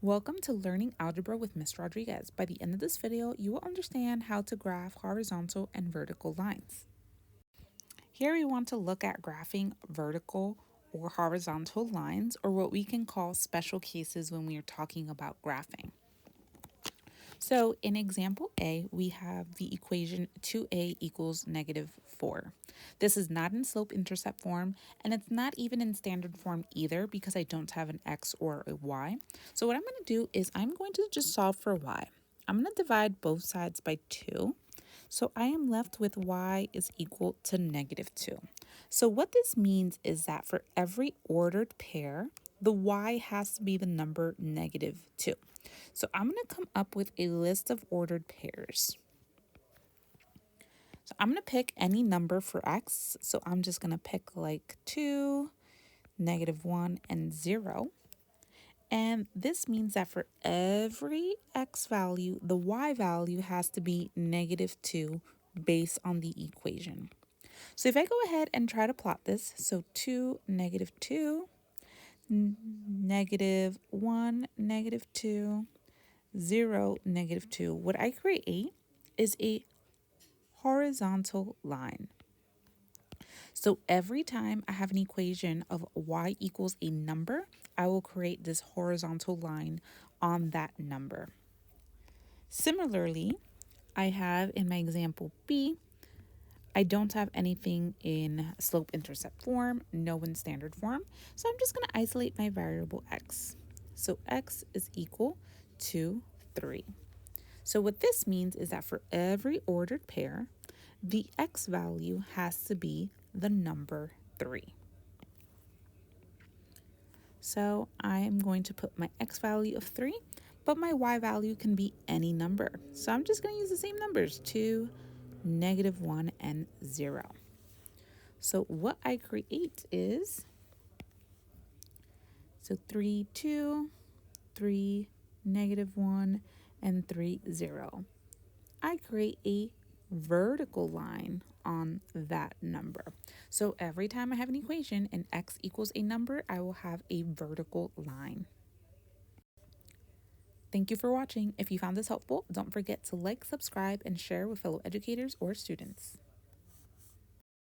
Welcome to Learning Algebra with Ms. Rodriguez. By the end of this video, you will understand how to graph horizontal and vertical lines. Here we want to look at graphing vertical or horizontal lines, or what we can call special cases when we are talking about graphing. So in example A, we have the equation 2a equals -4. This is not in slope-intercept form, and it's not even in standard form either because I don't have an x or a y. So what I'm going to do is I'm going to just solve for y. I'm going to divide both sides by 2. So I am left with y is equal to -2. So what this means is that for every ordered pair, the y has to be the number -2. So I'm going to come up with a list of ordered pairs. So I'm going to pick any number for x. So I'm just going to pick like 2, -1, and 0. And this means that for every x value, the y value has to be -2 based on the equation. So if I go ahead and try to plot this, so 2, -2, -1, -2, 0, -2, what I create is a horizontal line. So every time I have an equation of y equals a number, I will create this horizontal line on that number. Similarly, I have in my example B, I don't have anything in slope-intercept form, no in standard form, so I'm just going to isolate my variable x. So x is equal to 3. So what this means is that for every ordered pair, the x value has to be the number 3. So I am going to put my x value of 3, but my y value can be any number. So I'm just going to use the same numbers, 2, -1, and 0. So what I create is, so 3, 2, 3, -1, and 3, 0. I create a vertical line on that number. So every time I have an equation and x equals a number, I will have a vertical line. Thank you for watching. If you found this helpful, don't forget to like, subscribe, and share with fellow educators or students.